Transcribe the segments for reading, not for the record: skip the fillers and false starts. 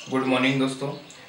Good morning दोस्तों,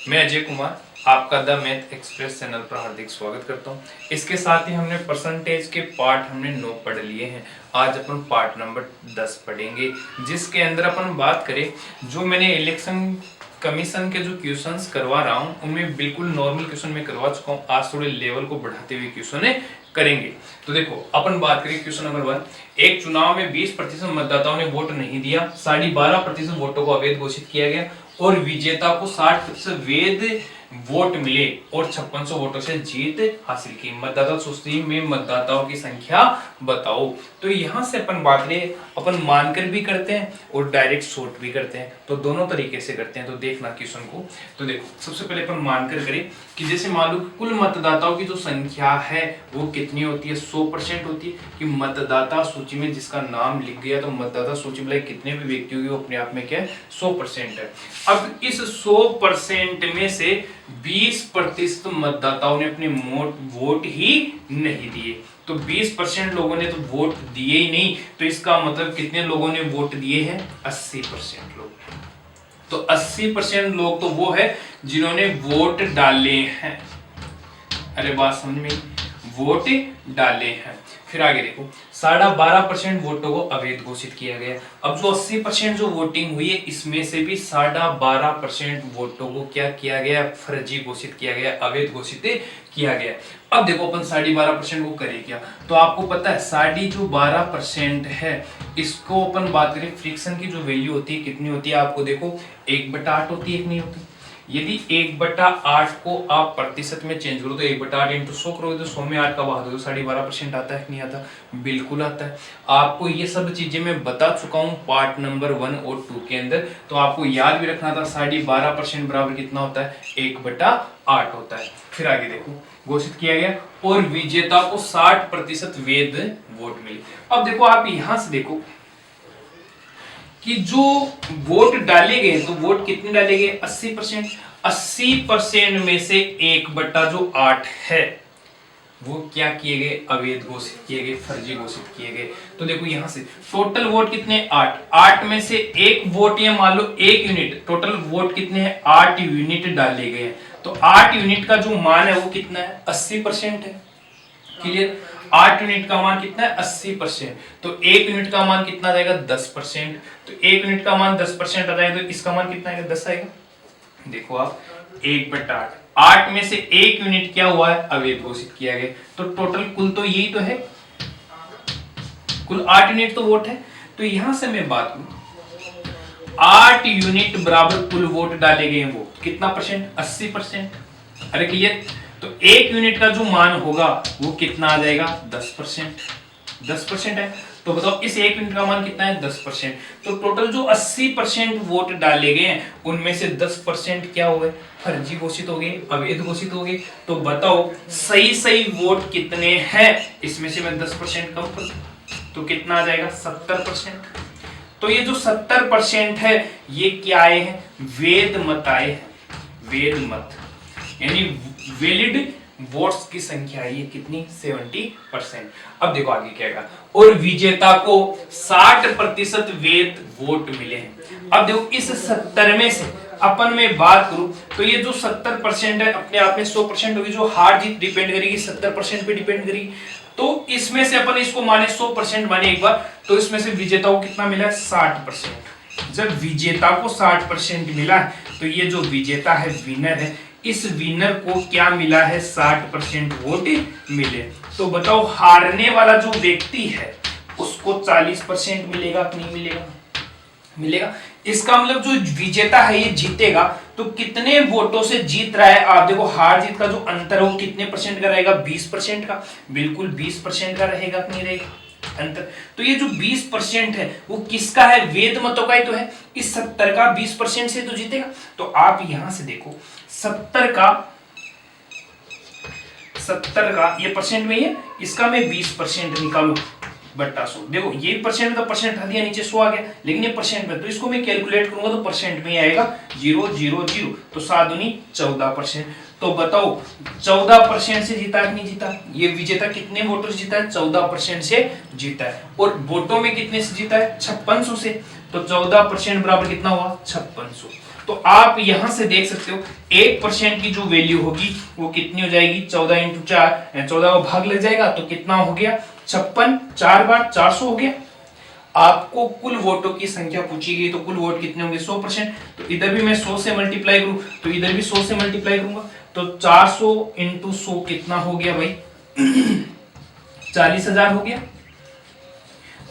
मैं अजय कुमार आपका द मैथ एक्सप्रेस चैनल पर हार्दिक स्वागत करता हूं। इसके साथ ही हमने परसेंटेज के पार्ट हमने 9 पढ़ लिए हैं। आज अपन पार्ट नंबर 10 पढ़ेंगे, जिसके अंदर अपन बात करें जो मैंने इलेक्शन कमीशन के जो क्वेश्चंस करवा रहा हूं उनमें बिल्कुल नॉर्मल क्वेश्चन में करवा चुका हूं। आज थोड़े लेवल को बढ़ाते हुए क्वेश्चन करेंगे। तो देखो अपन बात करें क्वेश्चन नंबर 1। एक चुनाव में 20% मतदाताओं ने वोट नहीं दिया, 12.5% वोटों को अवैध घोषित किया गया और विजेता को 60% वैध वोट मिले और 5600 वोटों से जीत हासिल की। मतदाता सूची में मतदाताओं की संख्या बताओ। तो यहां से अपन बात करें, अपन मानकर भी करते हैं और डायरेक्ट शॉर्ट भी करते हैं, तो दोनों तरीके से करते हैं। तो देखना क्वेश्चन को। तो देखो सबसे पहले अपन मानकर करें कि जैसे मान लो कुल मतदाताओं की जो संख्या है वो कितनी होती है, 100% होती है कि मतदाता सूची में जिसका नाम लिख गया, तो मतदाता सूची में कितने भी व्यक्ति होंगे वो अपने आप में क्या है, 100% है। अब इस 100% में से 20% मतदाताओं ने अपने वोट ही नहीं दिए, तो 20% लोगों ने तो वोट दिए ही नहीं, तो इसका मतलब कितने लोगों ने वोट दिए हैं, 80% लोग। तो 80% लोग तो वो है जिन्होंने वोट डाले हैं। अरे बात समझ में, वोट डाले हैं। फिर आगे देखो 12.5% वोटों को अवैध घोषित किया गया। अब जो 80% जो वोटिंग हुई है इसमें से भी 12.5% वोटों को क्या किया गया, फर्जी घोषित किया गया, अवैध घोषित किया गया। अब देखो अपन 12.5% को करें क्या, तो आपको पता है 12.5% है, इसको अपन बात करें फ्रिक्शन की जो वैल्यू होती है कितनी होती है, आपको देखो 1/8 होती है, एक नहीं होती। यदि 1/8 को आप प्रतिशत में चेंज करो तो 1/8 इंटू 100 करोगे तो 100 में 8 का भाग दो, 12.5% आता है कि नहीं आता, बिल्कुल आता है। आपको ये सब चीजें मैं बता चुका हूँ पार्ट नंबर 1 और 2 के अंदर, तो आपको याद भी रखना था 12.5% बराबर कितना होता है, 1/8 होता है। फिर आगे देखो घोषित किया गया और विजेता को 60% वैध वोट मिले। अब देखो आप यहां से देखो कि जो वोट डाले गए, तो वोट कितने डाले गए, 80%। 80% में से 1/8 है वो क्या किए गए, अवैध घोषित किए गए, फर्जी घोषित किए गए। तो देखो यहां से टोटल वोट कितने, 8 में से एक वोट या मान लो 1 यूनिट, टोटल वोट कितने हैं, 8 यूनिट डाले गए हैं। तो 8 यूनिट का जो मान है वो कितना है, 80% है। क्लियर, 8 यूनिट का मान कितना है, 80%। तो 1 यूनिट का मान कितना जाएगा, 10%। तो 1 यूनिट का मान 10% आ जाएगा, तो इसका मान कितना आएगा, 10 आएगा। देखो आप 1/8, 8 में से 1 यूनिट क्या हुआ है, अवैध घोषित किया गया। तो टोटल कुल तो यही तो है, कुल 8 यूनिट तो वोट है। तो यहां से मैं बात करूं 8 यूनिट बराबर कुल वोट डाले गए हैं, वो कितना परसेंट, 80%। अरे क्लियर, तो 1 यूनिट का जो मान होगा वो कितना आ जाएगा, 10%। 10% है, तो बताओ इस 1 यूनिट का मान कितना है, 10%। तो टोटल जो 80% वोट डाले गए हैं उनमें से 10% क्या हो गए, फर्जी घोषित हो गए, अवैध घोषित हो गए। तो बताओ सही वोट कितने हैं, इसमें से मैं 10% कम कर दूं तो कितना आ जाएगा, 70%। तो ये जो 70% है ये क्या आए हैं, वैध मत आए हैं, वैध मत, यानी वैलिड वोट्स की संख्या है ये कितनी, 70%। अब देखो आगे क्या है, और विजेता को 60% वैध वोट मिले हैं। अब देखो इस 70 में से अपन में बात करूं तो ये जो 70% है अपने आप में 100% होगी, जो हार जीत डिपेंड करेगी 70% पे डिपेंड करेगी। तो इसमें से अपन इसको माने 100% माने एक बार, तो इसमें से विजेता को कितना मिला है, 60%। जब विजेता को 60% मिला है तो ये जो विजेता है, विनर है, इस विनर को क्या मिला है, 60% वोट मिले। तो बताओ हारने वाला जो व्यक्ति है उसको 40% मिलेगा कि नहीं मिलेगा, मिलेगा। इसका मतलब जो विजेता है ये जीतेगा, तो कितने वोटों से जीत रहा है, आप देखो हार जीत का जो अंतर है वो कितने परसेंट का रहेगा, 20% का, बिल्कुल 20% का रहेगा कि नहीं रहेगा अंतर। तो ये जो 20% है वो किसका है, वैध मतों का ही तो है। इस 70 का 20% से तो जीतेगा। तो आप यहां से देखो 70 का ये परसेंट में है, इसका मैं 20% निकालू बट्टा 100, देखो ये परसेंट में तो परसेंट हटा दिया, नीचे 100 आ गया, लेकिन ये परसेंट में, तो इसको मैं कैलकुलेट करूंगा तो परसेंट में आएगा 000, तो 7 दूनी 14%। तो बताओ 14% से जीता कि नहीं जीता, ये विजेता कितने वोटों से जीता है, 14% से जीता है। और वोटों में कितने से जीता है, 5600 से। तो 14% बराबर कितना हुआ, 5600। तो आप यहां से देख सकते हो 1% की जो वैल्यू होगी वो कितनी हो जाएगी, 14 इंटू 4, 14 का भाग लग जाएगा तो कितना हो गया 56, 4 बार 400 हो गया। आपको कुल वोटों की संख्या पूछी गई तो कुल वोट कितने होंगे 100%, तो इधर भी मैं 100 से मल्टीप्लाई करूं तो इधर भी 100 से मल्टीप्लाई करूंगा तो 400 इंटू 100 कितना हो गया भाई 40,000 हो गया।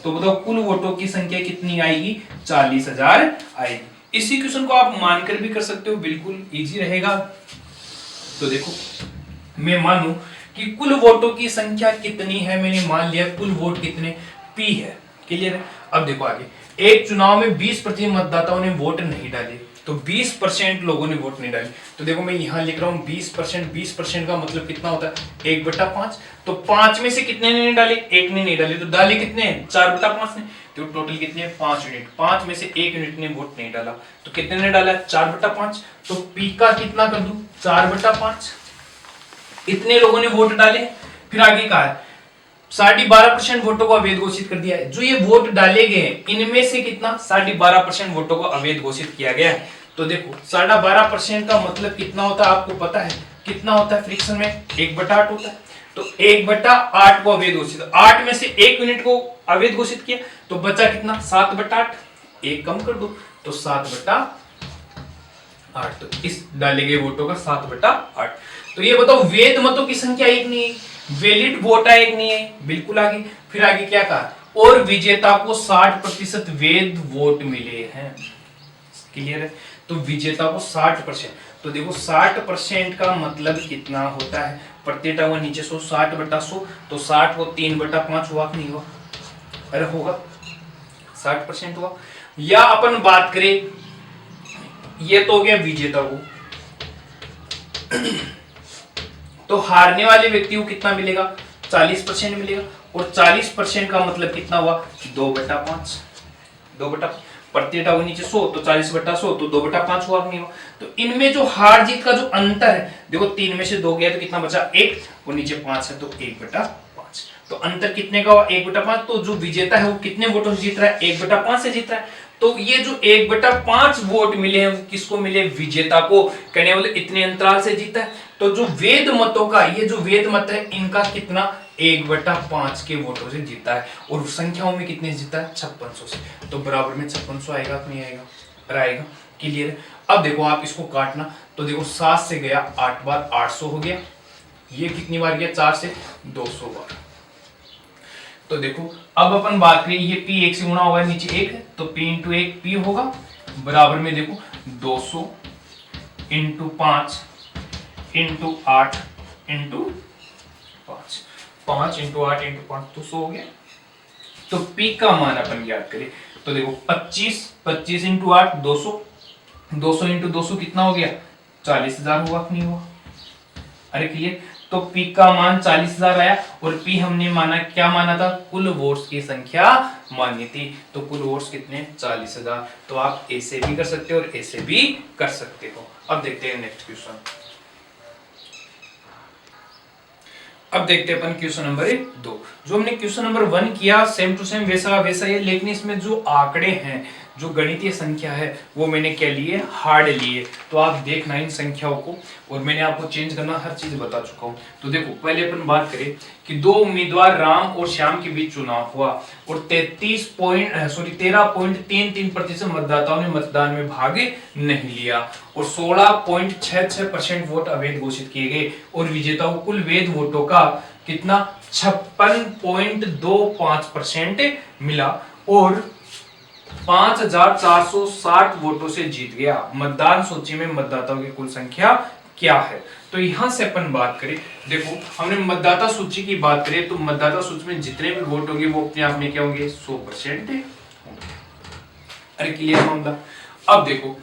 तो बताओ कुल वोटों की संख्या कितनी आएगी 40,000 आएगी। इसी क्वेश्चन को आप मानकर भी कर सकते हो, बिल्कुल इजी रहेगा। तो देखो मैं मानूं कि कुल वोटों की संख्या कितनी है, मैंने मान लिया कुल वोट कितने P है, क्लियर है। अब देखो आगे, एक चुनाव में 20% मतदाताओं ने वोट नहीं डाले तो 20% लोगों ने वोट नहीं डाले। तो देखो मैं यहां लिख रहा हूं 20%, 20% का मतलब कितना होता है 1/5। तो 5 में से कितने ने नहीं डाले, एक ने नहीं डाले, तो डाले कितने 4/5 ने, तो टोटल कितने 5 यूनिट। 5 में से 1 यूनिट ने वोट नहीं डाला तो कितने ने डाला 4/5। तो P का कितना कर दूं 4/5, इतने लोगों ने वोट डाले। फिर आगे कहा है 12.5% वोटों को अवैध घोषित कर दिया है। जो ये वोट डाले गए इनमें से कितना 12.5% वोटों को अवैध घोषित किया गया है। तो देखो 12.5% का मतलब कितना होता है आपको पता है, कितना होता है फ्रिक्शन में 1/8 होता है। तो 1/8 को अवैध घोषित, 8 में से 1 यूनिट को अवैध घोषित किया तो बचा कितना 7/8, 1 कम कर दो तो 7/8। तो इस डाले गए वोटों का 7/8। तो ये बताओ वैध मतों की संख्या एक नहीं है, वैलिड वोट एक नहीं है, बिल्कुल आगे। फिर आगे क्या कहा, और विजेता को 60% वैध वोट मिले हैं, क्लियर है। तो विजेता को 60%, तो देखो 60% का मतलब कितना होता है, प्रत्येक हुआ नीचे 100, 60/100 तो 60 को 3/5 हुआ कि नहीं हुआ, अरे होगा 60% हुआ। या अपन बात करें ये तो हो गया विजेता को, तो हारने वाले व्यक्ति को कितना मिलेगा 40% मिलेगा। और 40% का मतलब कितना हुआ 2/5, 2/5 प्रत्येक हुआ नीचे 100 तो 40/100 तो 2/5 हुआ नहीं हुआ। तो इनमें जो हार जीत का जो अंतर है देखो 3 में से 2 गया तो कितना बचा 1 और नीचे 5 है तो 1/5। तो अंतर कितने का हुआ 1/5। तो जो विजेता है वो कितने वोटों से जीत रहा है 1/5 से जीत रहा है। तो ये जो 1/5 वोट मिले हैं किसको मिले विजेता को, कहने वाले इतने अंतराल से जीता है। तो जो वैध मतों का ये जो वैध मत है इनका कितना 1/5 के वोटों से जीता है। और संख्याओं में कितने से जीता है 5600 से। तो बराबर में 5600 आएगा कि नहीं आएगा, आएगा, क्लियर है। अब देखो आप इसको काटना तो देखो 7 से गया 8 बार 800 हो गया, ये कितनी बार गया 4 से 200 बार। तो देखो अब अपन बात करें ये P 1 से गुणा होगा नीचे 1 है तो P इंटू 1 P होगा बराबर में देखो 200 into 5 into 8 into 5, 5 into 8 into 5 200 हो गया। तो P का मान अपन याद करें तो देखो 25 इंटू 8 200, 200 इंटू 200 कितना हो गया 40,000 हुआ कि नहीं हुआ, अरे क्लियर। तो P का मान 40,000 आया और P हमने माना क्या माना था कुल वोट्स की संख्या मानी थी। तो कुल वोट्स कितने 40,000। तो आप ऐसे भी कर सकते हो और ऐसे भी कर सकते हो। अब देखते हैं नेक्स्ट क्वेश्चन। अब देखते हैं अपन क्वेश्चन नंबर 2। जो हमने क्वेश्चन नंबर 1 किया सेम टू सेम वैसा वैसा है, लेकिन इसमें जो आंकड़े हैं जो गणितीय संख्या है वो मैंने क्या लिए हार्ड लिए। तो आप देखना इन संख्याओं को, और मैंने आपको चेंज करना हर चीज बता चुका हूं। तो देखो पहले अपन बात करें कि 2 उम्मीदवार राम और श्याम के बीच चुनाव हुआ और 13.33% मतदाताओं ने मतदान में भाग नहीं लिया और 16.66% वोट अवैध घोषित किए गए और विजेता को कुल वैध वोटों का कितना 56.25% मिला और 5,460 वोटों से जीत गया। मतदान सूची में मतदाताओं की कुल संख्या क्या है। तो यहां से अपन बात करें, देखो हमने मतदाता सूची की बात करें तो मतदाता सूची में जितने भी वोट होंगे वो अपने आप में क्या होंगे 100% होंगे। अरे क्लियर मामला। अब देखो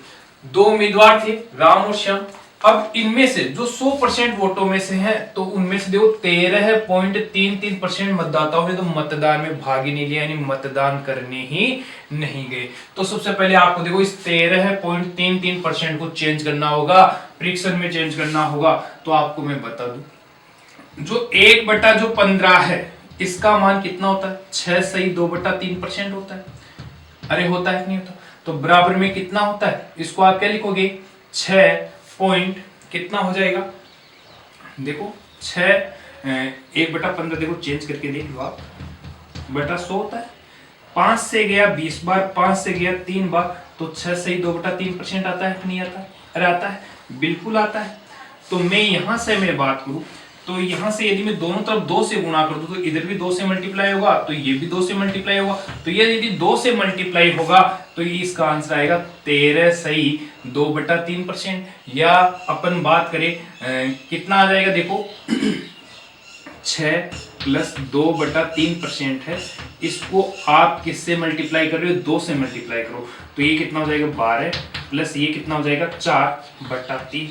2 उम्मीदवार थे राम और श्याम। अब इनमें से जो 100% वोटों में से हैं तो उनमें से देखो 13.33% मतदाताओं ने तो मतदान में भाग ही नहीं लिया, यानी मतदान करने ही नहीं गए। तो सबसे पहले आपको देखो इस 13.33% को चेंज करना होगा, फ्रिक्शन में चेंज करना होगा। तो आपको मैं बता दूं जो 1/15 है इसका मान कितना होता है 6 सही 2/3% होता है। अरे होता है नहीं होता। तो बराबर में कितना होता है, इसको आप क्या लिखोगे 6 पॉइंट कितना हो जाएगा, देखो 1/15 देखो चेंज करके देख लो आप, बटा 100 होता है। 5 से गया 20 बार, 5 से गया 3 बार, तो 6 से ही 2/3% आता है कि नहीं आता है? अरे आता है, बिल्कुल आता है। तो मैं यहां से मैं बात करूं तो यहां से यदि मैं दोनों तरफ 2 से गुणा कर दूं तो इधर भी 2 से मल्टीप्लाई होगा, तो ये भी 2 से मल्टीप्लाई होगा, तो ये यदि 2 से मल्टीप्लाई होगा तो ये इसका आंसर आएगा 13 सही 2/3%। या अपन बात करें कितना आ जाएगा, देखो 6 प्लस 2/3% है, इसको आप किससे मल्टीप्लाई कर रहे हो, 2 से मल्टीप्लाई करो, तो ये कितना हो जाएगा 12 प्लस ये कितना हो जाएगा 4/3।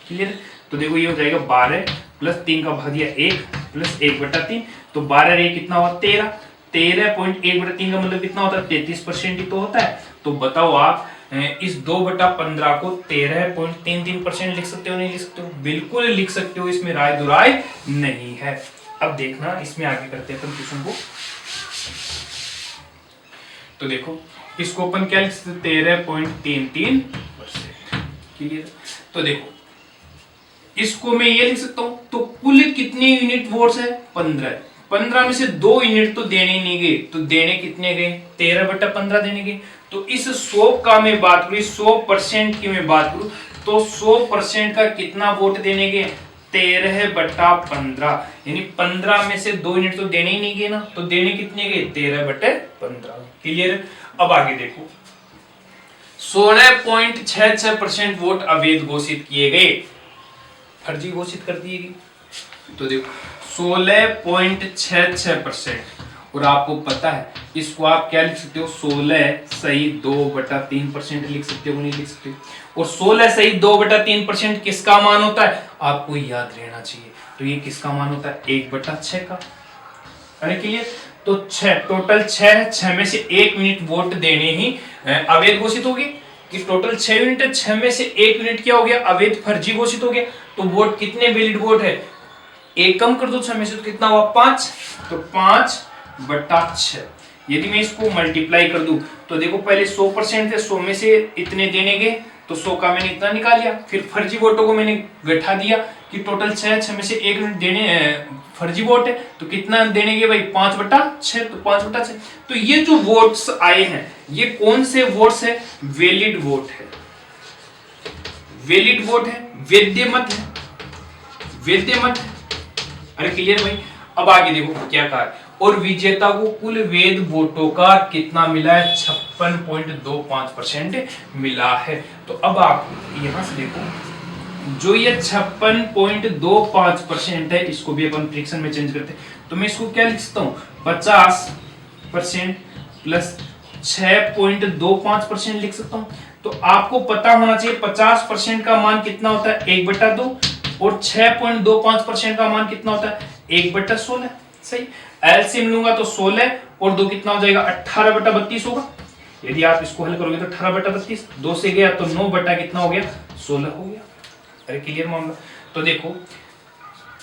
क्लियर? तो देखो ये हो जाएगा 12 प्लस 3 का भाग दिया 1 प्लस 1/3, तो 12 रे कितना हुआ 13, 13.1/3 का मतलब कितना होता है 33% ही तो होता है। तो बताओ आप इस 2/15 को 13.33% लिख सकते हो नहीं लिख सकते हो? बिल्कुल लिख सकते हो, इसमें राय दुराय नहीं है। अब देखना इसमें आगे करते हैं अपन क्वेश्चन को। तो देखो इसको अपन क्या लिख सकते हैं 13.33%। क्लियर? तो देखो इसको मैं ये लिख सकता हूं, तो कुल कितनी यूनिट वोट्स है 15, 15 में से 2 यूनिट तो देने नहीं गए, तो देने कितने गए 13/15 देने गए। तो इस 100 का मैं बात करूं, 100% की मैं बात करूं तो 100% का कितना वोट देने गए 13/15, यानी 15 में से 2 यूनिट तो देने ही नहीं गए ना, तो देने कितने गए 13/15। क्लियर? अब आगे देखो 16.66% वोट अवैध घोषित किए गए, फर्जी घोषित कर दिए गए। तो देखो 16.66%, और आपको पता है इसको आप क्या लिख सकते हो 16 सही 2/3% लिख सकते हो नहीं लिख सकते हो? और 16 सही 2/3% किसका मान होता है आपको याद रहना चाहिए, तो ये किसका मान होता है 1/6 का। अरे क्लियर? तो 6 टोटल 6 में से 1 मिनट वोट देने ही अवैध घोषित हो गए, कि टोटल 6 यूनिट है, 6 में से 1 यूनिट क्या हो गया अवैध फर्जी घोषित हो गया। तो वोट कितने वैलिड वोट है, 1 कम कर दो 6 में से तो कितना हुआ 5, तो 5/6। यदि मैं इसको मल्टीप्लाई कर दूं तो देखो पहले 100% थे, 100 में से इतने देने गए तो 100 का मैंने इतना निकाल लिया, फिर फर्जी वोटों को मैंने घटा दिया कि टोटल 6 में से 1 यूनिट देने फर्जी वोट है, तो कितना देने गए भाई 5/6, तो 5/6। तो ये जो वोट्स आए हैं ये कौन से वोट्स है, वैलिड वोट है, वैलिड वोट है, वैध मत है, वैध मत है। अरे क्लियर भाई? अब आगे देखो क्या कहा है, और विजेता को कुल वैध वोटों का कितना मिला है 56.25% मिला है। तो अब आप यहां से देखो जो ये 56.25% है, इसको भी अपन फ्रैक्शन में चेंज करते हैं, तो मैं इसको क्या लिख सकता हूं 50% प्लस 6.25% लिख सकता हूं। तो आपको पता होना चाहिए 50% का मान कितना होता है 1/2, और 6.25% का मान कितना होता है 1/16। सही, एलसीएम लूंगा तो 16 और 2 कितना हो जाएगा 18/32 होगा। यदि आप इसको हल करोगे तो 18/32, 2 से गया तो 9 बटा कितना हो गया 16 हो गया। अरे क्लियर मामला? तो देखो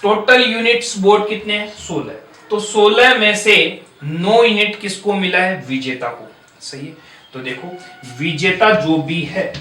टोटल यूनिट्स वोट कितने हैं 16, तो 16 में से 9 यूनिट किसको मिला है विजेता को। सही है? तो देखो विजेता जो भी है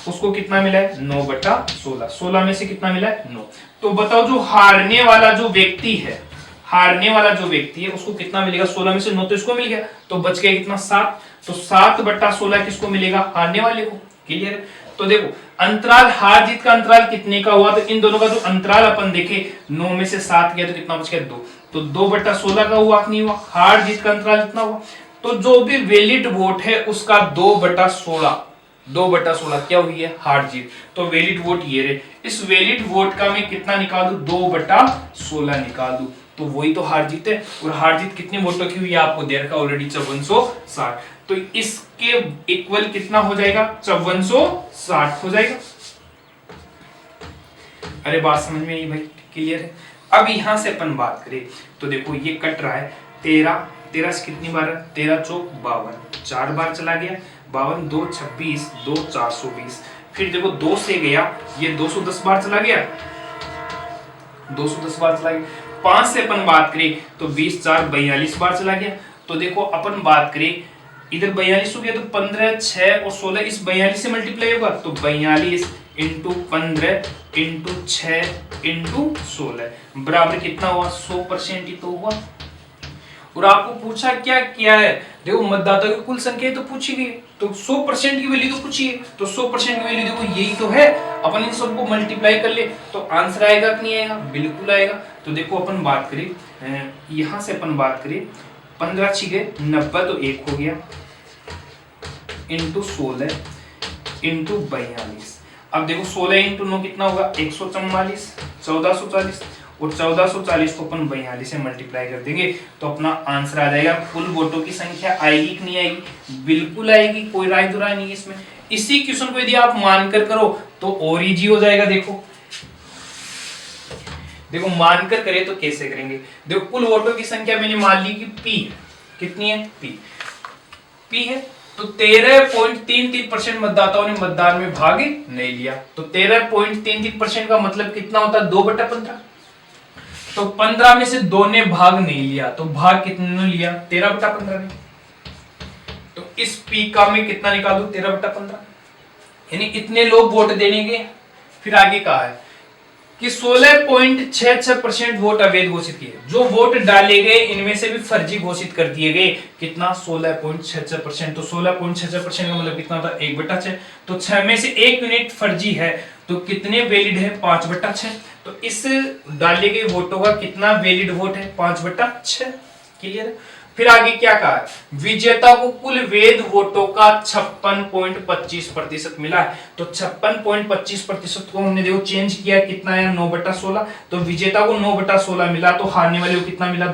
उसको कितना मिला है 9/16, 16 में से कितना मिला है 9। तो बताओ जो हारने वाला जो व्यक्ति है, हारने वाला जो व्यक्ति है उसको कितना मिलेगा 16 में से 9 तो इसको मिल गया, तो बच गया कितना 7, तो 7/16 किसको मिलेगा हारने वाले को। क्लियर? तो देखो अंतराल हार जीत का अंतराल कितने का हुआ, तो इन दोनों का जो अंतराल अपन देखे 9 में से 7 गया तो कितना बच गया 2, तो 2/16 का हुआ नहीं हुआ, हार जीत का अंतराल कितना हुआ। तो जो भी वैलिड वोट है उसका 2/16 क्या हुई है हार जीत, तो वैलिड वोट ये रहे। इस वैलिड वोट का मैं कितना निकाल दूं 2/16 निकाल दूं, तो वही तो हार जीत है। और हार जीत कितने वोटों की हुई है आपको दे रखा ऑलरेडी 5460, तो इसके इक्वल कितना हो जाएगा 5460 हो जाएगा। अरे बात समझ में आई भाई? क्लियर है? अब यहां से अपन बात करें तो देखो ये कट रहा है 13 से कितनी बार है 13 चौक 52, 4 बार चला गया 52, 2 26, 2 420, फिर देखो 2 से गया ये 210 बार चला गया, 210 बार चला गया। 5 से अपन बात करें तो 20 4 42 बार चला गया। तो देखो अपन बात करें इधर 42 हो गया तो 15, 6 और 16 इस 42 से मल्टीप्लाई होगा तो 42 इंटू 15 इंटू 6 इंटू 16 बराबर कितना हुआ 100% ही तो हुआ। और आपको पूछा क्या किया है, देखो मतदाता की कुल संख्या तो पूछी गई तो 100% की वैल्यू तो पूछी है, तो 100% की वैल्यू देखो यही तो है, अपन इन सबको मल्टीप्लाई कर ले तो आंसर आएगा कि नहीं आएगा, बिल्कुल आएगा। तो देखो अपन बात करें यहां से अपन बात करें 15 छिके 90 तो 1 हो गया इंटू 16 इंटू 42। अब देखो 16 इंटू 9 कितना होगा 144 1440 और 1440 को अपन 42 से मल्टीप्लाई कर देंगे तो अपना आंसर आ जाएगा। कुल वोटों की संख्या आएगी कि नहीं आएगी, बिल्कुल आएगी, कोई राय दुराय नहीं है इसमें। इसी क्वेश्चन को यदि आप मानकर करो तो और इजी हो जाएगा। देखो मानकर करे तो कैसे करेंगे, देखो कुल वोटों की संख्या मैंने मान ली कि पी कितनी है, पी है तो 13.33% मतदाताओं ने मतदान में भाग नहीं लिया। तो 13.33% का मतलब कितना होता है 2/15। तो 15 में से 2 ने भाग नहीं लिया तो भाग कितने ने लिया 13/15 ने। तो इस पी का मैं कितना निकाल दूं 13/15, यानी इतने लोग वोट देने के। फिर आगे कहा है कि 16.66% वोट अवैध घोषित किए, जो वोट डाले गए इनमें से भी फर्जी घोषित कर दिए गए। कितना 16.66%। तो 16.66% का मतलब कितना होता है 1/6। तो 6 में से 1 यूनिट फर्जी है तो कितने वैलिड है 5/6। तो इस डाले गए वोटों का कितना वैलिड वोट है 5/6। क्लियर। फिर आगे क्या कहा है, विजेता को कुल वैध वोटों का 56.25% मिला है। तो 56.25% को हमने देखो चेंज किया कितना है 9/16। तो विजेता को 9/16 मिला तो हारने वाले को कितना मिला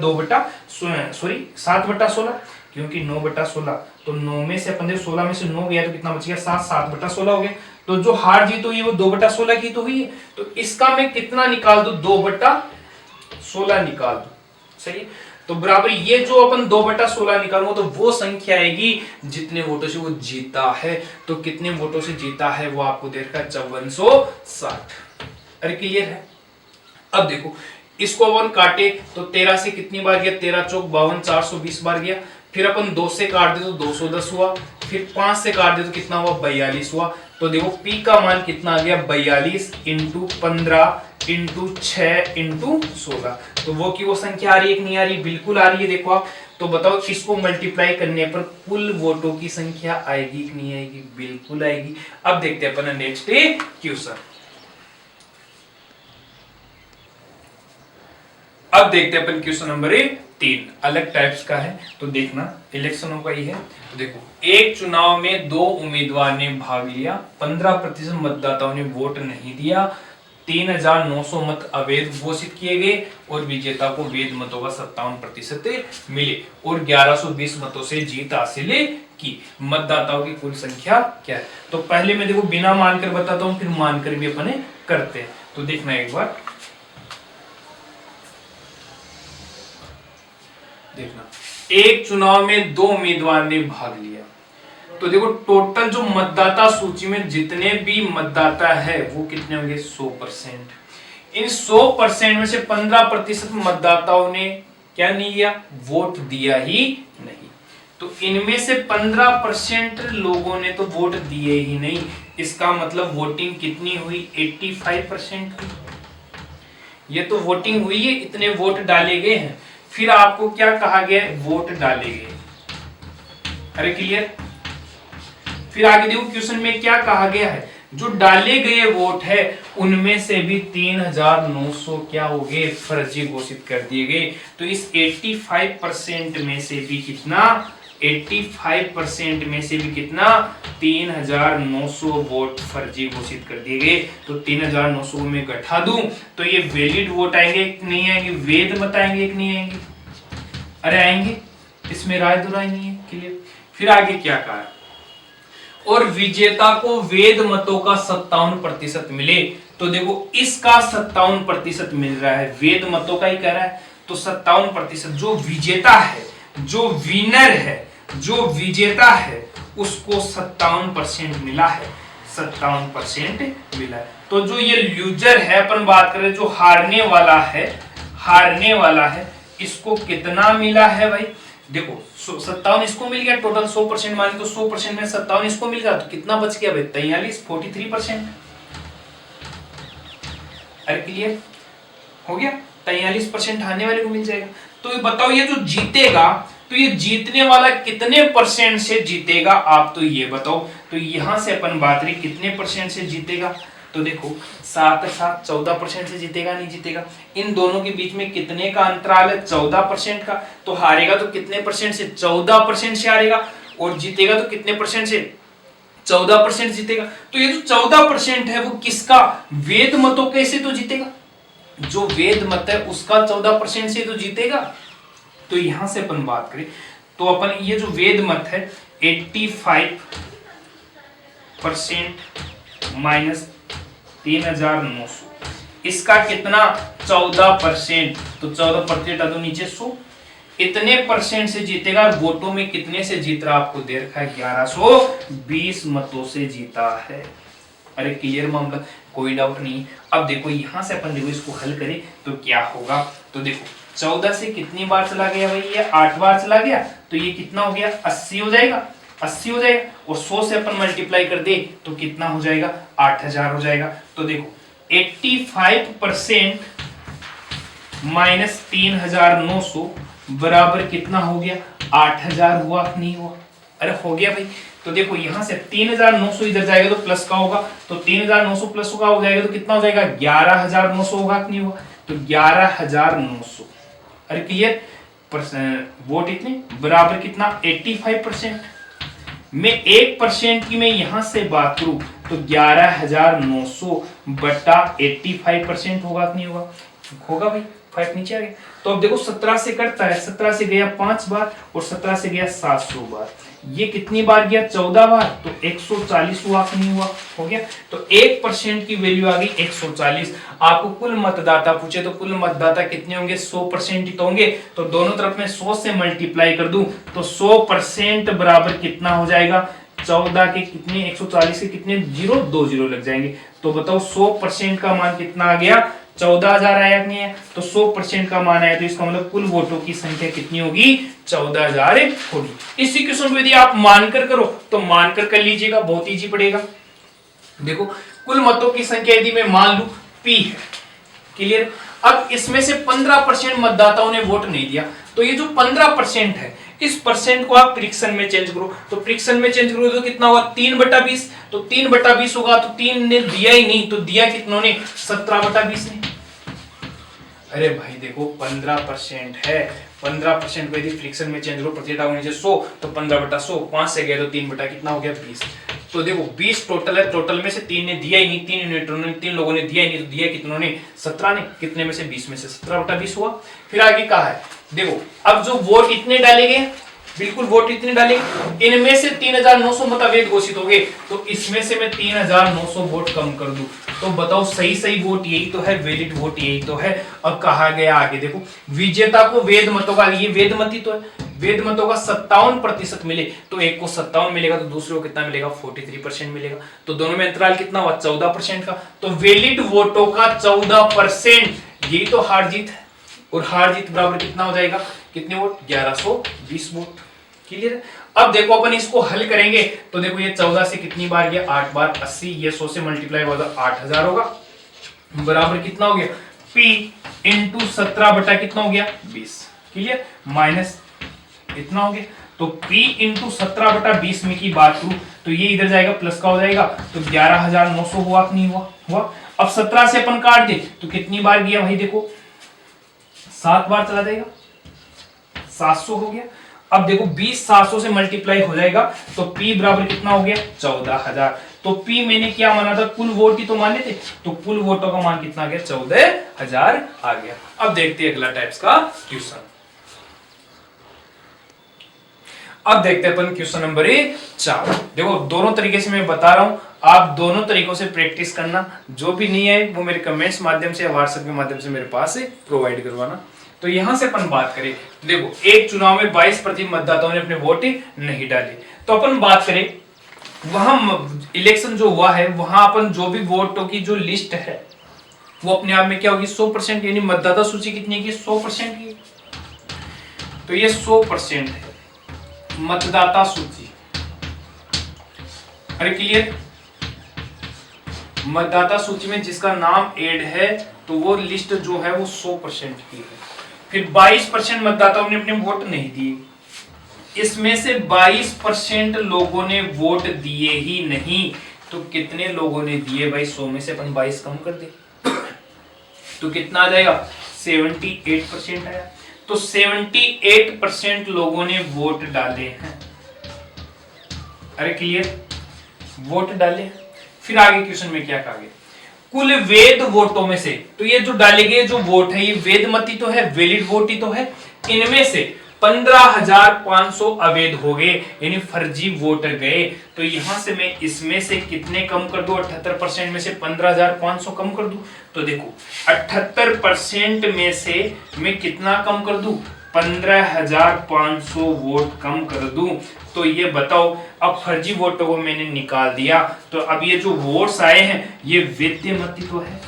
7/16, क्योंकि 9/16 तो 9 में से अपन देखो 16 में से 9 गया तो कितना बच गया 7/16 हो गया। तो जो हार जीत हुई है वो 2/16 की तो हुई है। तो इसका मैं कितना निकाल दूं 2/16 निकाल दूं, सही है। तो बराबर ये जो अपन 2/16 निकालूंगा तो वो संख्या आएगी जितने वोटों से वो जीता है। तो कितने वोटों से जीता है वो आपको दे रखा है 5460। अरे क्लियर है। अब देखो इसको अपन काटे तो 13 से कितनी बार गया 13 चौक 52 420 बार गया। फिर अपन 2 से काट दे तो 210 हुआ। फिर 5 से काट दे तो कितना हुआ 42 हुआ। तो देखो पी का मान कितना आ गया 42 इंटू 15 इंटू 6 इंटू 16। तो वो की वो संख्या आ रही है कि नहीं आ रही, बिल्कुल आ रही है। देखो आप तो बताओ इसको मल्टीप्लाई करने पर कुल वोटों की संख्या आएगी कि नहीं आएगी, बिल्कुल आएगी। अब देखते हैं अपन नेक्स्ट क्वेश्चन। अब देखते हैं अपन क्वेश्चन नंबर 3 अलग टाइप्स का है। तो देखना इलेक्शनों का ही है। तो देखो एक चुनाव में 2 उम्मीदवार ने भाग लिया, 15% मतदाताओं ने वोट नहीं दिया, 3900 मत अवैध घोषित किए गए और विजेता को वैध मतों का 57% मिले और 1120 मतों से जीत हासिल की। मतदाताओं की कुल संख्या क्या है। तो पहले मैं देखो बिना मानकर बताता हूं फिर मानकर भी अपने करते हैं। तो देखना एक बार, देखना एक चुनाव में 2 उम्मीदवार ने भाग लिया। तो देखो टोटल जो मतदाता सूची में जितने भी मतदाता है वो कितने होंगे 100%। इन 100% में से 15% मतदाताओं ने क्या नहीं किया वोट दिया ही नहीं। तो इनमें से 15% लोगों ने तो वोट दिए ही नहीं। इसका मतलब वोटिंग कितनी हुई 85% हुई। ये तो वोटिंग हुई है, इतने वोट डाले गए हैं। फिर आपको क्या कहा गया वोट डाले गए। अरे क्लियर। फिर आगे देखो क्वेश्चन में क्या कहा गया है, जो डाले गए वोट है उनमें से भी 3900 क्या हो गए फर्जी घोषित कर दिए गए। तो इस 85% में से भी कितना 85% में से भी कितना 3900 वोट फर्जी घोषित कर दिए गए। तो 3900 को मैं घटा दूं तो ये वैलिड वोट आएंगे कि नहीं आएंगे, वैध मत आएंगे कि नहीं आएंगे। अरे आएंगे, इसमें राय दुराय नहीं है। क्लियर। फिर आगे क्या कहा है, और विजेता को वैध मतों का 57% मिले। तो देखो इसका 57% मिल रहा है, वैध मतों का ही कह रहा है। तो 57% जो विजेता है, जो विनर है, जो विजेता है उसको 57% मिला है, 57% मिला है। तो जो ये लूजर है अपन बात करें जो हारने वाला है, हारने वाला है, इसको कितना मिला है भाई देखो 57 इसको मिल गया, टोटल 100% माने तो 100% में 57 इसको मिल गया, तो कितना बच गया भाई 43, 43%। अरे क्लियर हो गया, 43% आने वाले को मिल जाएगा। तो ये बताओ ये जो जीतेगा, तो ये जीतने वाला कितने परसेंट से जीतेगा, आप तो ये बताओ। तो यहां से अपन बात रही कितने परसेंट से जीतेगा, तो देखो 7 7 14% से जीतेगा नहीं जीतेगा। इन दोनों के बीच में कितने का अंतराल है, 14% का। तो हारेगा तो कितने परसेंट से, 14% से हारेगा, और जीतेगा तो कितने परसेंट से, 14% जीतेगा। तो ये जो 14% है वो किसका, वेद मतों कैसे तो जीतेगा, जो वेद मत है उसका 14% से तो जीतेगा। तो यहां से अपन बात करें तो अपन ये जो वेद मत है 85% माइनस 3900, इसका कितना 14%, तो 14% तो नीचे 100, इतने परसेंट से जीतेगा। वोटों में कितने से जीत रहा आपको दे रखा है, 1120 मतों से जीता है। अरे क्लियर मामला, कोई डाउट नहीं। अब देखो यहां से अपन देखो इसको हल करें तो क्या होगा, तो देखो 14 से कितनी बार चला गया भाई, ये 8 बार चला गया, तो ये कितना हो गया 80 हो जाएगा, 80 हो जाएगा, और 100 से अपन मल्टीप्लाई कर दे तो कितना हो जाएगा 8000 हो जाएगा। तो देखो 85% माइनस 3900 बराबर कितना हो गया 8000 हुआ नहीं हुआ, अरे हो गया भाई। तो देखो यहां से 3900 इधर जाएगा तो प्लस का होगा, तो 3900 प्लस का हो जाएगा तो कितना हो जाएगा 11900 होगा नहीं हुआ, तो 11900। अरे क्लियर, वोट इतने बराबर कितना 85%। मैं 1% की मैं यहां से बात करूं तो 11900 बटा 85% होगा नहीं होगा, होगा भाई, 5 नीचे आ गया। तो अब देखो 17 से कटता है, 17 से गया 5 बार और 17 से गया 700 बार, ये कितनी बार गया 14 बार, तो 140 हुआ नहीं हुआ, हो गया। तो 1% की वैल्यू आ गई 140। आपको कुल मतदाता पूछे तो कुल मतदाता कितने होंगे, 100% ही तो होंगे, तो दोनों तरफ में 100 से मल्टीप्लाई कर दूं तो 100% बराबर कितना हो जाएगा, 14 के कितने 140 के कितने जीरो, 2 जीरो लग जाएंगे। तो बताओ 100% का मान कितना आ गया 14000 आया नहीं है, तो 100% का मान आया, तो इसका मतलब कुल वोटों की संख्या कितनी होगी 14000 होगी। इसी क्वेश्चन को यदि आप मानकर करो तो मानकर कर लीजिएगा, बहुत इजी पड़ेगा। देखो कुल मतों की संख्या यदि मैं मान लू P है, क्लियर। अब इसमें से 15% मतदाताओं ने वोट नहीं दिया, तो ये जो 15% है इस परसेंट को आप फ्रिक्शन में चेंज करो, तो फ्रिक्शन में चेंज करो तो कितना होगा 3/20, तो 3/20 होगा, तो 3 ने दिया ही नहीं, तो दिया कितनों ने 17/20 ने। अरे भाई देखो 15% है, 15% को यदि फ्रिक्शन में चेंज करो, प्रतिशत नीचे 100, तो 15/100, 5 से गए तो 3 बटा कितना हो गया 20। तो देखो 20 टोटल है, टोटल में से 3 ने दिया ही नहीं, 3 लोगों ने दिया ही नहीं, तो दिया कितनों ने 17 ने, कितने में से 20 में से 17/20 हुआ। फिर आगे कहा है देखो, अब जो वोट इतने डाले गए, बिल्कुल वोट इतने डाले, इनमें से 3900 मत अवैध घोषित हो गए, तो इसमें से मैं 3900 वोट कम कर दूं, तो बताओ सही सही वोट यही तो है, वैलिड वोट यही तो है। अब कहा गया आगे देखो, विजेता को वेद मतों का, ये वेद मत ही तो है, वेद मतों का 57% मिले, तो एक को 57 मिलेगा तो दूसरे को कितना मिलेगा 43% मिलेगा, तो दोनों में अंतराल कितना हुआ 14% का, तो वैलिड वोटों का 14%, यही तो हार जीत है, और हार जीत बराबर कितना हो जाएगा, कितने वोट 1120 वोट, क्लियर। अब देखो अपन इसको हल करेंगे तो देखो ये 14 से कितनी बार गया 8 बार 80, ये 100 से मल्टीप्लाई हुआ तो 8000 होगा, बराबर कितना हो गया P इंटू 17 बटा कितना हो गया 20, क्लियर, माइनस इतना हो गया। तो P इंटू 17 बटा 20 में की बात करूं तो ये इधर जाएगा प्लस का हो जाएगा, तो 11900 हुआ नहीं हुआ, हुआ। अब 17 से अपन काट दे तो कितनी बार गया भाई, देखो 7 बार चला जाएगा, 700 हो गया। अब देखो 20 700 से मल्टीप्लाई हो जाएगा तो P बराबर कितना हो गया 14000, तो P मैंने क्या माना था, कुल वोट ही तो माने थे, तो कुल वोटों का मान कितना आ गया 14000 आ गया। अब देखते हैं अगला टाइप्स का क्वेश्चन। अब देखते हैं अपन क्वेश्चन नंबर 4। देखो दोनों तरीके से मैं बता रहा हूं, आप दोनों तरीकों से प्रैक्टिस करना, जो भी नहीं है वो मेरे कमेंट्स माध्यम से या व्हाट्सएप के माध्यम से मेरे पास प्रोवाइड करवाना। तो यहां से अपन बात करें, देखो एक चुनाव में 22% मतदाताओं ने अपने वोट नहीं डाले, तो अपन बात करें वहां इलेक्शन जो हुआ है वहां अपन जो भी वोटों की जो लिस्ट है वो अपने आप में क्या होगी 100%, यानी मतदाता सूची कितनी की 100% की। तो ये 100% है मतदाता सूची। अरे क्लियर, मतदाता सूची में जिसका नाम ऐड है तो वो लिस्ट जो है वो 100% की है। फिर 22% मतदाताओं ने अपने वोट नहीं दिए, इसमें से 22% लोगों ने वोट दिए ही नहीं, तो कितने लोगों ने दिए भाई? 100 में से अपन 22 कम कर दे तो कितना आ जाएगा? 78% आया। तो 78% लोगों ने वोट डाले हैं। अरे क्लियर, वोट डाले। फिर आगे क्वेश्चन में क्या कहा गया? कुल वैध वोटों में से, तो ये जो डाले गए जो वोट है ये वैध मत ही तो है, वैलिड वोट ही तो है। इनमें से 15,500 अवैध हो गए, यानी फर्जी वोट गए। तो यहां से मैं इसमें से कितने कम कर दूं? 78% में से 15,500 कम कर दूं। तो देखो 78% में से मैं कितना कम कर दूं? 15,500 वोट कम कर दूं। तो ये बताओ, अब फर्जी वोटों को मैंने निकाल दिया, तो अब ये जो वोट्स आए हैं ये वैध मत ही तो है।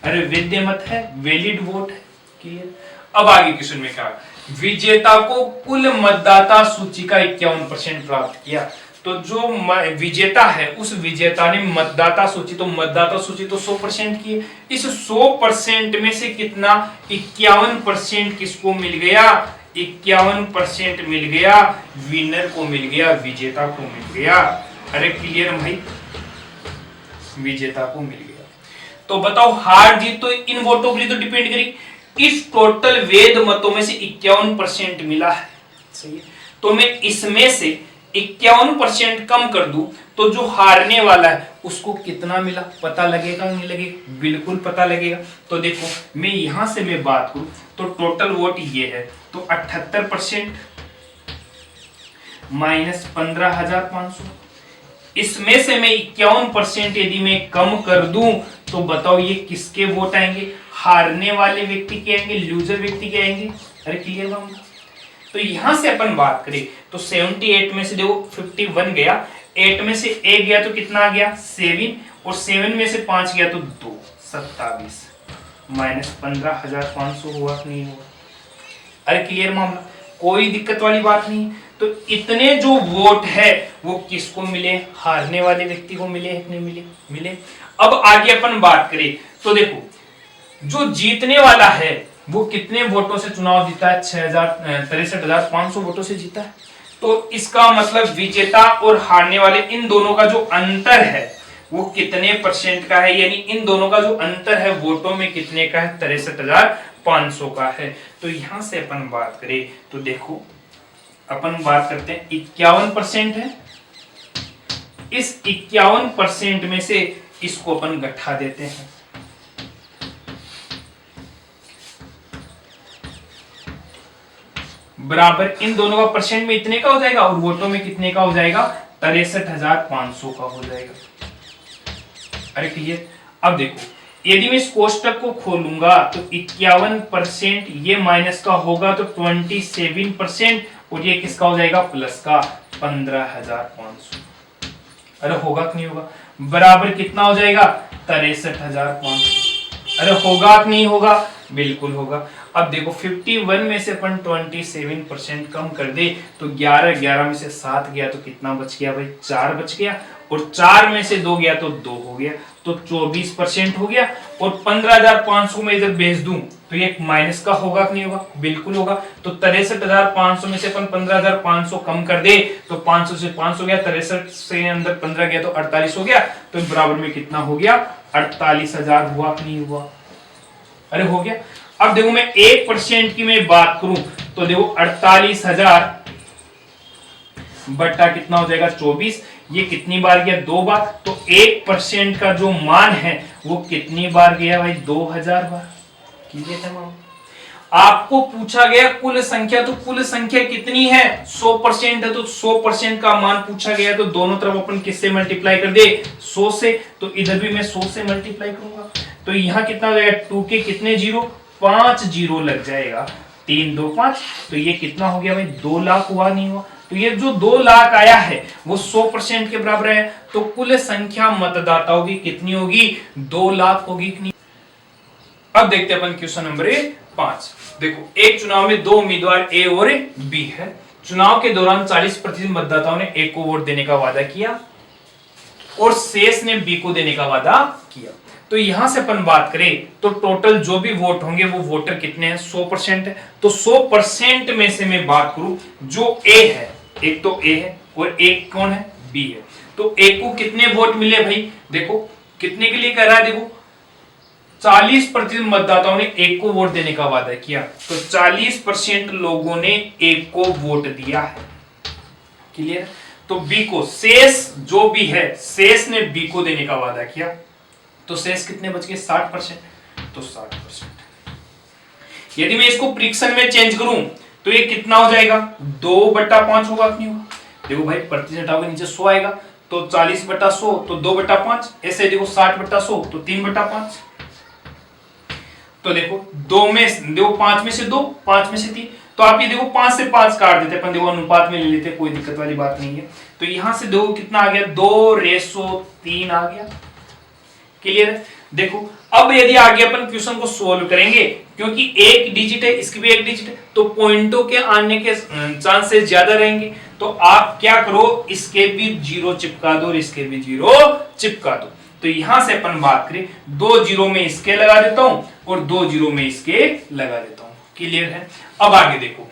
अरे वैध मत है, वैलिड वोट है। क्लियर। अब आगे क्वेश्चन में क्या? विजेता को कुल मतदाता सूची का 51% प्राप्त किया। तो जो विजेता है उस विजेता ने मतदाता सूची, तो मतदाता सूची तो 100% की है। इस 100% में से कितना? 51% किसको मिल गया? 51% मिल गया विनर को, मिल गया विजेता को मिल गया। अरे क्लियर भाई, विजेता को मिल गया। तो बताओ हार जीत तो इन वोटों के लिए तो डिपेंड करेगी। इस टोटल वैध मतों में से 51% मिला है, सही है। तो मैं इसमें से 51% कम कर दूं तो जो हारने वाला है उसको कितना मिला? पता लगेगा नहीं लगेगा? बिल्कुल पता लगेगा। तो देखो मैं यहां से मैं बात करूं तो टोटल वोट ये है, तो 78% माइनस 15,500, इसमें से मैं 51% यदि मैं कम कर दूं तो बताओ ये किसके वोट आएंगे? हारने वाले व्यक्ति के आएंगे, लूजर व्यक्ति के आएंगे। अरे क्लियर बात। तो यहां से अपन बात करें तो 78 में से देखो 51 गया, 8 में से 1 गया तो कितना आ गया? 7, और 7 में से 5 गया तो 2, 27 माइनस 15,500 हुआ कि नहीं हुआ? अरे क्लियर मामला, कोई दिक्कत वाली बात नहीं। तो इतने जो वोट है वो किसको मिले? हारने वाले व्यक्ति को मिले है कि नहीं मिले? मिले। अब आगे अपन बात करें तो देखो जो जीतने वाला है वो कितने वोटों से चुनाव जीता है? 63,500 वोटों से जीता है। तो इसका मतलब विजेता और हारने वाले इन दोनों का जो अंतर है वो कितने परसेंट का है? यानी इन दोनों का जो अंतर है वोटों में कितने का है? 63,500 का है। तो यहां से अपन बात करें तो देखो अपन बात करते हैं 51% है। इस 51% में से इसको अपन घटा देते हैं, बराबर इन दोनों का परसेंट में इतने का हो जाएगा और वोटों में कितने का हो जाएगा? 63,500 का हो जाएगा। अरे क्लियर। अब देखो यदि मैं इस कोष्टक को खोलूंगा तो 51% ये माइनस का होगा तो 27%, और ये किसका हो जाएगा? प्लस का 15,500। अरे होगा कि नहीं होगा? बराबर कितना हो जाएगा? 63,500। अरे होगा कि नहीं होगा? बिल्कुल होगा। अब देखो 51 में से अपन 27% कम कर दे तो 11 में से 7 गया तो कितना बच गया भाई? 4 बच गया, और 4 में से 2 गया तो 2 हो गया, तो 24% हो गया। और 15,500 में इधर भेज दूं तो ये माइनस का होगा कि नहीं होगा? बिल्कुल होगा। तो 63,500 में से अपन 15,500 कम कर दे तो 500 से 500 गया, 63 से अंदर 15 गया तो 48 हो गया, तो बराबर में कितना हो गया? 48,000 हुआ कि नहीं हुआ? अरे हो गया। अब देखो मैं 1% की मैं बात करूं तो देखो 48,000 बट्टा कितना हो जाएगा? 24। ये कितनी बार गया? 2 बार। तो 1% का जो मान है वो कितनी बार गया भाई? 2,000 बार। कीजिए तमाम। आपको पूछा गया कुल संख्या, तो कुल संख्या कितनी है? 100% है, तो 100% का मान पूछा गया, तो दोनों तरफ अपन किससे मल्टीप्लाई कर दे? 100 से। तो इधर भी मैं 100 से मल्टीप्लाई करूंगा तो यहां कितना हो जाएगा? 2 के कितने जीरो? 5 जीरो लग जाएगा। 3 2 5, तो ये कितना हो गया भाई? 2 लाख हुआ नहीं हुआ? तो ये जो 2 लाख आया है वो 100% के बराबर है। तो कुल संख्या मतदाताओं की कितनी होगी? 2 लाख होगी कि नहीं? अब देखते हैं अपन क्वेश्चन नंबर 5। देखो, एक चुनाव में दो उम्मीदवार ए और बी है। चुनाव के दौरान 40% मतदाताओं ने ए को वोट देने का वादा किया और शेष ने बी को देने का वादा किया। तो यहां से अपन बात करें तो टोटल जो भी वोट होंगे वो वोटर कितने हैं, 100% है। तो 100% में से मैं बात करूं, जो ए है, एक तो ए है और एक कौन है, बी है। तो ए को कितने वोट मिले भाई, देखो कितने के लिए कह रहा है, देखो 40% मतदाताओं ने ए को वोट देने का वादा किया, तो 40% लोगों ने ए को वोट दिया है। क्लियर। तो बी को, शेष जो भी है, शेष ने बी को देने का वादा किया, तो शेष कितने बच गए, 60%। तो 60%। यदि मैं इसको फ्रिक्शन में चेंज करूं तो ये कितना हो जाएगा, 2/5 होगा, नहीं होगा। देखो भाई, प्रतिशत हटाओगे नीचे 100 आएगा, तो 40/100 तो 2/5। ऐसे देखो 60/100 तो 3/5। तो देखो 2 में देखो 5 में से 2, 5 में से 3, तो आप ये देखो 5 से 5 काट देते अपन, देखो अनुपात में ले लेते, कोई दिक्कत वाली बात नहीं है। तो यहां से देखो कितना आ गया, 2:3 आ गया। क्लियर। देखो अब यदि आगे अपन क्वेश्चन को सोल्व करेंगे, क्योंकि एक डिजिट है, इसकी भी एक डिजिट है, तो पॉइंटों के आने के चांसेस ज्यादा रहेंगे। तो आप क्या करो, इसके भी 0 चिपका दो और इसके भी 0 चिपका दो। तो यहां से अपन बात करें, 2 0 में इसके लगा देता हूं और 2 0 में इसके लगा देता हूं। क्लियर है। अब आगे देखो,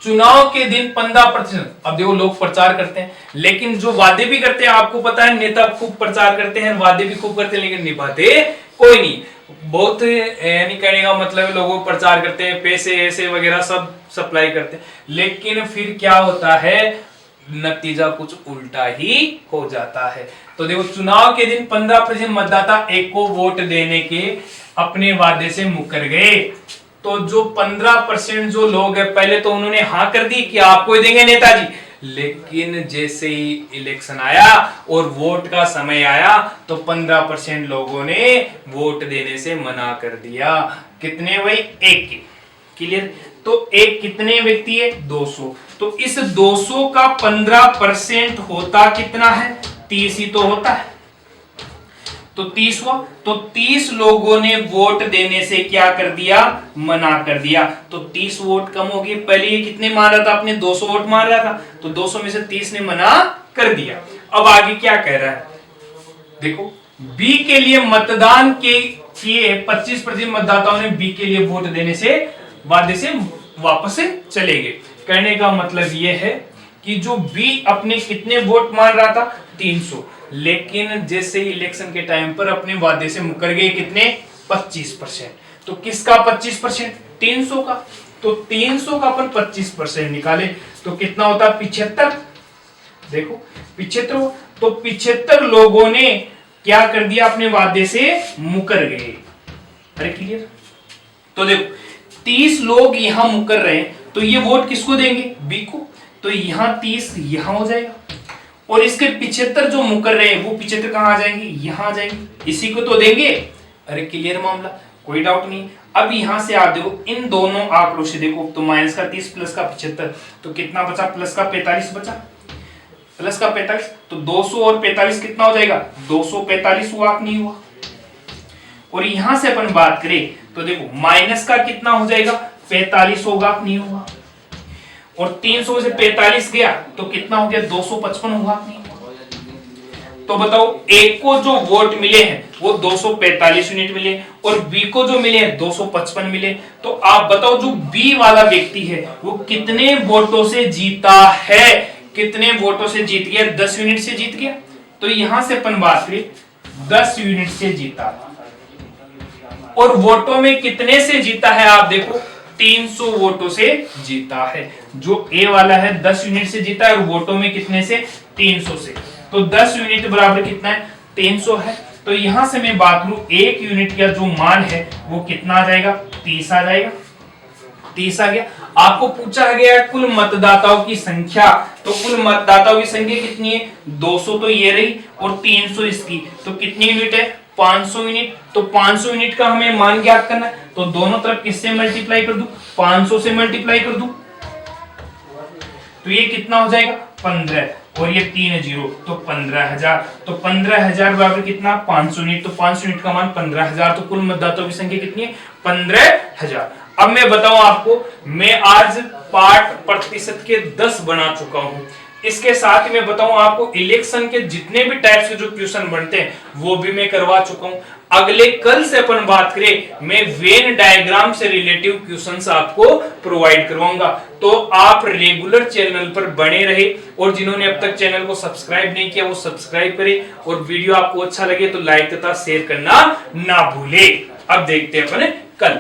चुनाव के दिन 15%, अब देखो लोग प्रचार करते हैं, लेकिन जो वादे भी करते हैं, आपको पता है नेता खूब प्रचार करते हैं, वादे भी खूब करते हैं, लेकिन निभाते कोई नहीं। बहुत यानी कहने का मतलब लोगों प्रचार करते हैं, पैसे ऐसे वगैरह सब सप्लाई करते हैं, लेकिन फिर क्या होता है, नतीजा कुछ उल्टा ही हो जाता है। तो देखो, चुनाव के दिन 15% मतदाता एक को वोट देने के अपने वादे से मुकर गए। तो जो 15% जो लोग हैं, पहले तो उन्होंने हाँ कर दी कि आपको ही देंगे नेताजी, लेकिन जैसे ही इलेक्शन आया और वोट का समय आया तो 15% लोगों ने वोट देने से मना कर दिया। कितने भाई, एक के। क्लियर। तो एक कितने व्यक्ति है, 200। तो इस 200 का 15% होता कितना है, 30 ही तो होता है। तो 30 हुआ, तो 30 लोगों ने वोट देने से क्या कर दिया, मना कर दिया। तो 30 वोट कम हो गए। पहले ये कितने मान रहा था, आपने 200 वोट मान रहा था, तो 200 में से 30 ने मना कर दिया। अब आगे क्या कह रहा है, देखो बी के लिए मतदान के किए 25% मतदाताओं ने बी के लिए वोट देने से वादे से वापस चले गए। कहने का मतलब यह है कि जो बी अपने कितने वोट मान रहा था, 300, लेकिन जैसे ही इलेक्शन के टाइम पर अपने वादे से मुकर गए, कितने, 25%। तो किसका 25%, 300 का। तो 300 का अपन 25% निकाले तो कितना होता है, 75। देखो 75, तो 75 लोगों ने क्या कर दिया, अपने वादे से मुकर गए। अरे क्लियर। तो देखो 30 लोग यहां मुकर रहे हैं, तो ये वोट किसको देंगे, बी को। तो यहां 30 यहां हो जाएगा, और इसके 75 जो मुकर रहे हैं वो 75 कहां आ जाएंगे, यहां आ जाएंगे, इसी को तो देंगे। अरे क्लियर मामला, कोई डाउट नहीं। अब यहां से आप देखो, इन दोनों आंकड़ों से देखो, तो माइनस का 30 प्लस का 75, तो कितना बचा, प्लस का 45 बचा, प्लस का 45, तो 200 और 45 कितना हो जाएगा, 245 हुआ, नहीं हुआ। और यहां से अपन बात करें तो देखो माइनस का कितना हो जाएगा, 45 होगा, नहीं होगा। और 300 से 45 गया तो कितना हो गया, 255 हुआ, नहीं। तो बताओ, ए को जो वोट मिले हैं वो 245 यूनिट मिले और बी को जो मिले हैं 255 मिले। तो आप बताओ, जो बी वाला व्यक्ति है वो कितने वोटों से जीता है, कितने वोटों से जीत गया, 10 यूनिट से जीत गया। तो यहां से अपन बात करें, 10 यूनिट से जीता। और वोटों में कितने से जीता है, आप देखो 300 वोटों से जीता है। जो ए वाला है 10 यूनिट से जीता है और वोटों में कितने से, 300 से। तो 10 यूनिट बराबर कितना है, 300 है। तो यहां से मैं बात करूं, 1 यूनिट का जो मान है वो कितना आ जाएगा, 30 आ जाएगा, 30 आ गया। आपको पूछा गया कुल मतदाताओं की संख्या, तो कुल मतदाताओं की संख्या कितनी है, 200 तो ये रही और 300 इसकी, तो कितनी यूनिट है, 500 यूनिट। तो 500 यूनिट का हमें मान ज्ञात करना है, तो दोनों तरफ किससे मल्टीप्लाई कर दूं, 500 से मल्टीप्लाई कर दूं, तो ये कितना हो जाएगा, 15। और ये 3 जीरो तो 15,000। तो 15,000 बराबर कितना 500 यूनिट। तो 500 यूनिट का मान 15,000। तो कुल मतदाताओं की संख्या कितनी है 15,000। अब मैं बताऊं आपको, मैं आज पाठ प्रतिशत के 10 बना चुका हूं। इसके साथ ही मैं बताऊं आपको, इलेक्शन के जितने भी टाइप्स के जो क्वेश्चन बनते हैं वो भी मैं करवा चुका हूं। अगले कल से अपन बात करें, मैं वेन डायग्राम से रिलेटिव क्वेश्चंस आपको प्रोवाइड करवाऊंगा। तो आप रेगुलर चैनल पर बने रहे, और जिन्होंने अब तक चैनल को सब्सक्राइब नहीं किया वो सब्सक्राइब करें, और वीडियो आपको अच्छा लगे तो लाइक तथा शेयर करना ना भूले। अब देखते हैं अपन कल।